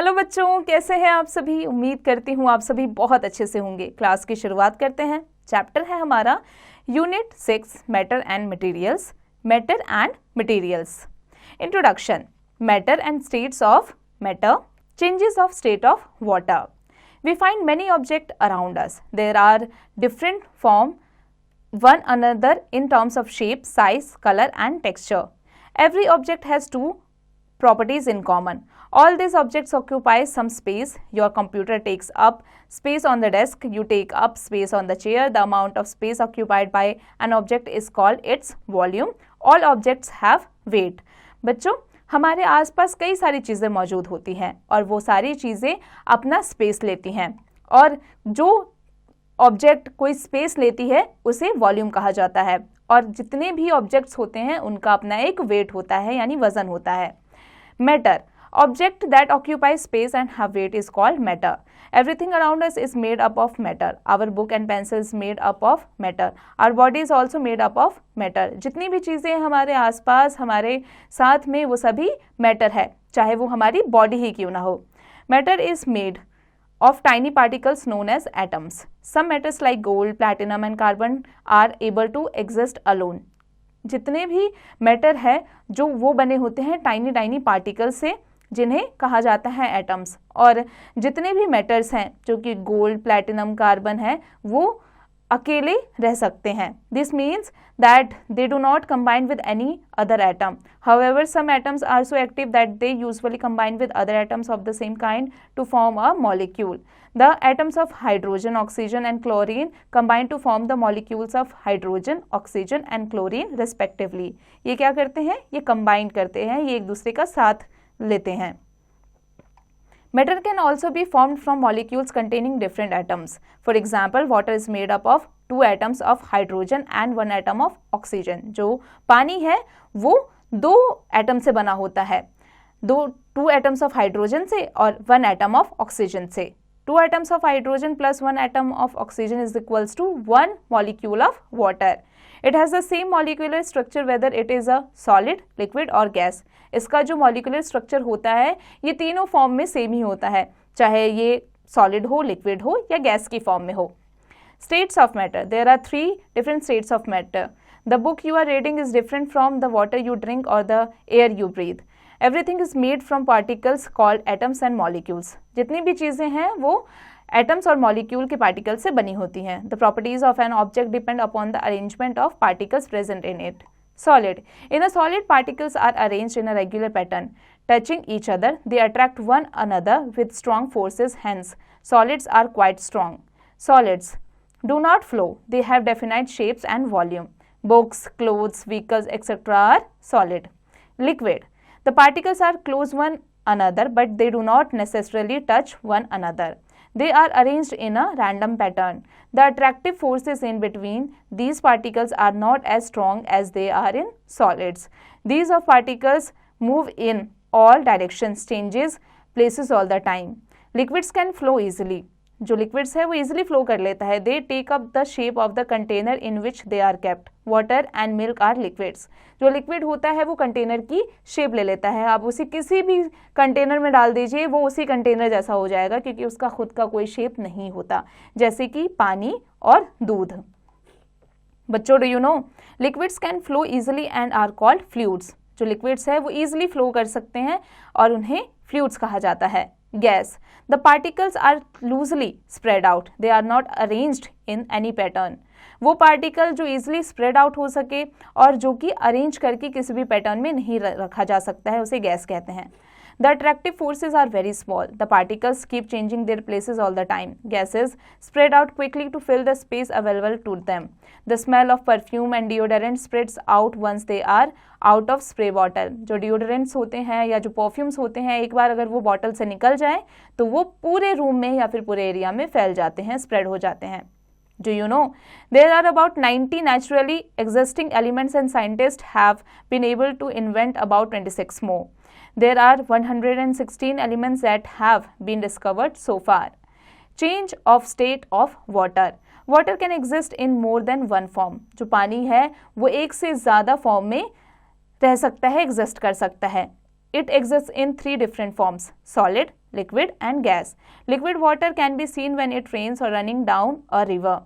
Hello बच्चों, कैसे हैं आप सभी। उम्मीद करती हूँ आप सभी बहुत अच्छे से होंगे। क्लास की शुरुआत करते हैं। चैप्टर है हमारा unit 6 matter and materials. Matter and materials. Introduction. Matter and states of matter, changes of state of water. We find many objects around us. There are different form one another in terms of shape, size, color and texture. Every object has two properties in common. All these objects occupy some space. Your computer takes up space on the desk. You take up space on the chair. The amount of space occupied by an object is called its volume. All objects have weight. बच्चों, हमारे आसपास कई सारी चीज़ें मौजूद होती हैं और वो सारी चीज़ें अपना स्पेस लेती हैं, और जो ऑब्जेक्ट कोई स्पेस लेती है उसे वॉल्यूम कहा जाता है। और जितने भी ऑब्जेक्ट्स होते हैं उनका अपना एक वेट होता है, यानी वजन होता है। Matter, object that occupy space and have weight is called matter. Everything around us is made up of matter. Our book and pencil is made up of matter. Our body is also made up of matter. जितनी भी चीज़ें हमारे आसपास हमारे साथ में वो सभी मैटर है, चाहे वो हमारी बॉडी ही क्यों ना हो। Matter is made of tiny particles known as atoms. Some metals like gold, platinum and carbon are able to exist alone. जितने भी मैटर है जो वो बने होते हैं टाइनी टाइनी पार्टिकल से, जिन्हें कहा जाता है एटम्स। और जितने भी मेटल्स हैं जो कि गोल्ड, प्लैटिनम, कार्बन है, वो अकेले रह सकते हैं। This means that they do not combine with any other atom. However some atoms are so active that they usually combine with other atoms of the same kind to form a molecule. The atoms of hydrogen, oxygen and chlorine combine to form the molecules of hydrogen, oxygen and chlorine respectively. ये क्या करते हैं? ये combine करते हैं, ये एक दूसरे का साथ लेते हैं। Matter can also be formed from molecules containing different atoms. For example, water is made up of 2 atoms of hydrogen and 1 atom of oxygen. जो पानी है वो 2 एटम से बना होता है, 2 atoms of hydrogen से और 1 atom of oxygen से। 2 atoms of hydrogen plus 1 atom of oxygen is equals to 1 molecule of water. It has the same molecular structure whether it is a solid, liquid or gas. इसका जो molecular structure होता है ये तीनों form में same ही होता है, चाहे ये solid हो, liquid हो या gas की फॉर्म में हो। States of matter. There are 3 different states of matter. The book you are reading is different from the water you drink or the air you breathe. Everything is made from particles called atoms and molecules. जितनी भी चीज़ें हैं वो atoms और molecule के particles से बनी होती हैं। The properties of an object depend upon the arrangement of particles present in it. Solid. In a solid, particles are arranged in a regular pattern, touching each other. They attract one another with strong forces. Hence, solids are quite strong. Solids do not flow. They have definite shapes and volume. Books, clothes, vehicles, etc. are solid. Liquid. The particles are close one another, but they do not necessarily touch one another. They are arranged in a random pattern. The attractive forces in between these particles are not as strong as they are in solids. These of particles move in all directions, changes places all the time. Liquids can flow easily. जो liquids है वो easily flow कर लेता है। They take up the shape of the container in which they are kept. Water and milk are liquids. जो liquid होता है वो कंटेनर की शेप ले लेता है। आप उसे किसी भी कंटेनर में डाल दीजिए, वो उसी कंटेनर जैसा हो जाएगा, क्योंकि उसका खुद का कोई शेप नहीं होता, जैसे कि पानी और दूध। बच्चों, do you know liquids can flow easily and are called fluids. जो लिक्विड्स है वो ईजिली फ्लो कर सकते हैं और उन्हें फ्लूइड्स कहा जाता है। Gas. The particles are loosely spread out. They are not arranged in any pattern. वो पार्टिकल जो easily spread out हो सके और जो कि अरेंज करके किसी भी पैटर्न में नहीं रखा जा सकता है, उसे गैस कहते हैं। The attractive forces are very small. The particles keep changing their places all the time. Gases spread out quickly to fill the space available to them. The smell of perfume and deodorant spreads out once they are out of spray bottle. जो deodorants होते हैं या जो perfumes होते हैं, एक बार अगर वो बॉटल से निकल जाए तो वो पूरे रूम में या फिर पूरे एरिया में फैल जाते हैं, स्प्रेड हो जाते हैं। Do you know there are about 90 naturally existing elements and scientists have been able to invent about 26 more. There are 116 elements that have been discovered so far. Change of state of water. Water can exist in more than one form. जो पानी है वो एक से ज़्यादा form में रह सकता है, एग्जिस्ट कर सकता है। It exists in three different forms: solid, liquid and gas. Liquid water can be seen when it rains or running down a river.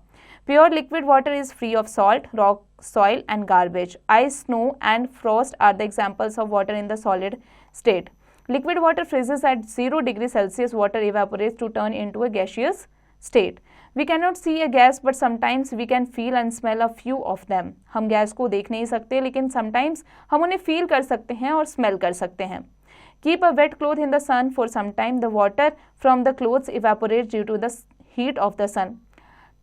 Pure liquid water is free of salt, rock, soil and garbage. Ice, snow and frost are the examples of water in the solid state. Liquid water freezes at 0 degrees Celsius. Water evaporates to turn into a gaseous state. We cannot see a gas but sometimes we can feel and smell a few of them. हम gas को देख नहीं सकते लेकिन sometimes हम उन्हें feel कर सकते हैं और smell कर सकते हैं. Keep a wet cloth in the sun for some time. The water from the clothes evaporates due to the heat of the sun.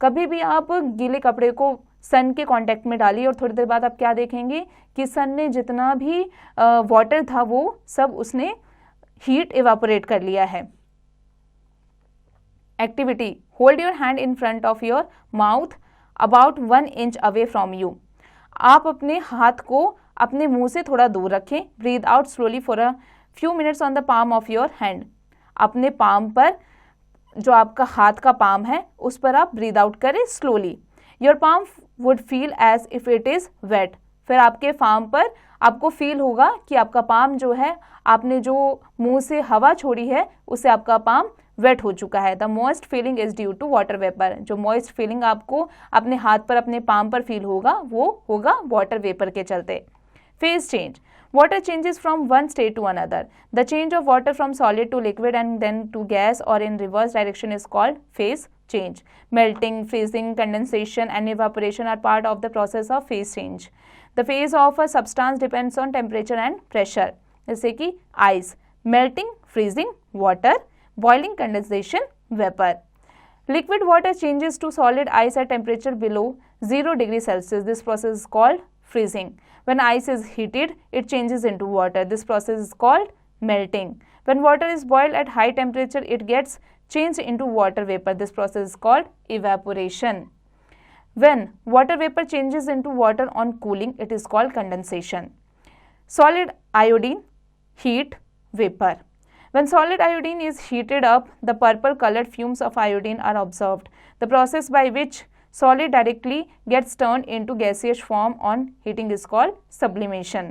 कभी भी आप गीले कपड़े को सन के कांटेक्ट में डालिए और थोड़ी देर बाद आप क्या देखेंगे कि सन ने जितना भी वाटर था वो सब उसने हीट इवेपोरेट कर लिया है. Activity: hold your hand in front of your mouth about 1 inch away from you. आप अपने हाथ को अपने मुंह से थोड़ा दूर रखें. Breathe out slowly for a few minutes on the palm of your hand. अपने पाम पर, जो आपका हाथ का पाम है, उस पर आप ब्रीथ आउट करें slowly. Your palm would feel as if it is wet. फिर आपके पाम पर आपको फील होगा कि आपका पाम जो है, आपने जो मुंह से हवा छोड़ी है उससे आपका पाम वेट हो चुका है. The moist feeling is due to water vapour. जो मॉइस्ट फीलिंग आपको अपने हाथ पर, अपने पाम पर फील होगा वो होगा वाटर वेपर के चलते. Phase change: water changes from one state to another. The change of water from solid to liquid and then to gas or in reverse direction is called phase change. Melting, freezing, condensation and evaporation are part of the process of phase change. The phase of a substance depends on temperature and pressure. जैसे कि ice, melting, freezing, water, boiling, condensation, vapor. Liquid water changes to solid ice at temperature below 0 degrees Celsius. This process is called freezing. When ice is heated, it changes into water. This process is called melting. When water is boiled at high temperature, it gets changed into water vapor. This process is called evaporation. When water vapor changes into water on cooling, it is called condensation. Solid iodine, heat, vapor. When solid iodine is heated up, the purple colored fumes of iodine are observed. The process by which solid directly gets turned into gaseous form on heating is called sublimation.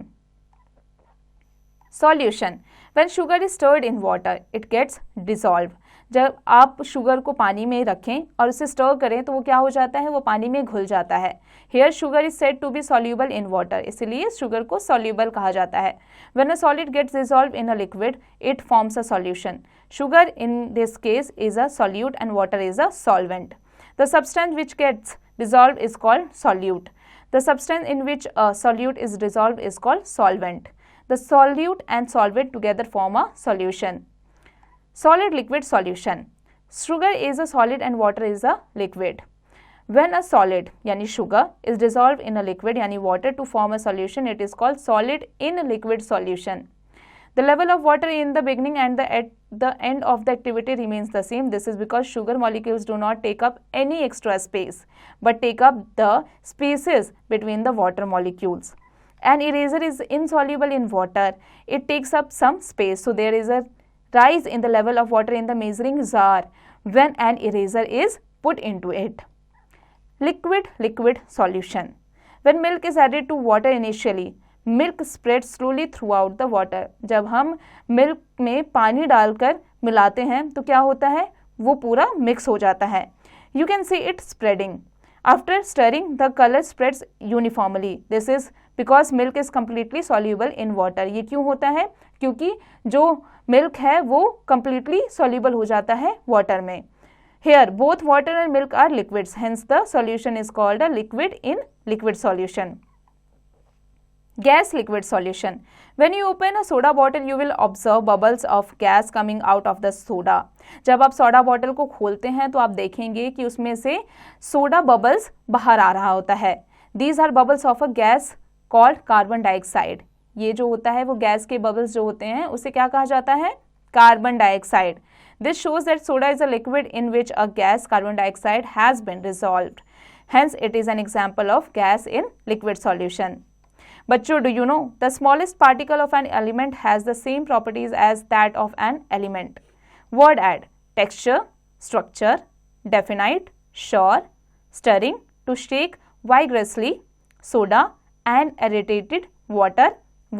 Solution: when sugar is stirred in water, it gets dissolved. जब आप sugar को पानी में रखें और उसे stir करें तो वो क्या हो जाता है, वो पानी में घुल जाता है. Here sugar is said to be soluble in water. इसलिए शुगर को soluble कहा जाता है. When a solid gets dissolved in a liquid, it forms a solution. Sugar in this case is a solute and water is a solvent. The substance which gets dissolved is called solute. The substance in which a solute is dissolved is called solvent. The solute and solvent together form a solution. Solid liquid solution. Sugar is a solid and water is a liquid. When a solid यानी sugar is dissolved in a liquid यानी water to form a solution, it is called solid in liquid solution. The level of water in the beginning and at the end of the activity remains the same. This is because sugar molecules do not take up any extra space but take up the spaces between the water molecules. An eraser is insoluble in water. It takes up some space. So there is a rise in the level of water in the measuring jar when an eraser is put into it. Liquid solution. When milk is added to water initially, milk spread slowly through out the water. जब हम milk में पानी डालकर मिलाते हैं तो क्या होता है, वो पूरा मिक्स हो जाता है. You can see it spreading. After stirring the colour spreads uniformly. This is because milk is completely soluble in water. ये क्यों होता है, क्योंकि जो मिल्क है वो कम्प्लीटली सॉल्यूबल हो जाता है वाटर में. Here both water and milk are liquids, hence the solution is called a liquid in liquid solution. Gas liquid solution. When you open a soda bottle, you will observe bubbles of gas coming out of the soda. जब आप soda bottle को खोलते हैं तो आप देखेंगे कि उसमें से सोडा बबल्स बाहर आ रहा होता है. These are bubbles of a gas called carbon dioxide. ये जो होता है वो गैस के बबल्स जो होते हैं उसे क्या कहा जाता है, carbon dioxide. This shows that soda is a liquid in which a gas, carbon dioxide, has been dissolved. Hence, it is an example of gas in liquid solution. Bachcho, do you know the smallest particle of an element has the same properties as that of an element? Word add: texture, structure, definite, sure, stirring, to shake vigorously, soda, and irritated, water,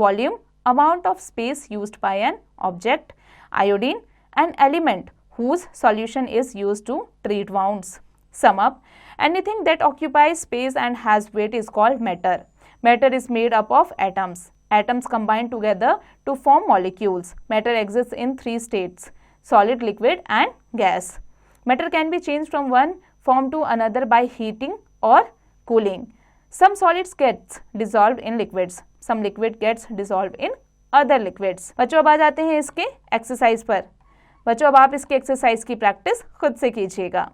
volume, amount of space used by an object. Iodine, an element whose solution is used to treat wounds. Sum up, anything that occupies space and has weight is called matter. Matter is made up of atoms. Atoms combine together to form molecules. Matter exists in three states: solid, liquid and gas. Matter can be changed from one form to another by heating or cooling. Some solids gets dissolved in liquids. Some liquid gets dissolved in other liquids. बच्चों अब आ जाते हैं इसके exercise पर। बच्चों अब आप इसके एक्सरसाइज की प्रैक्टिस खुद से कीजिएगा।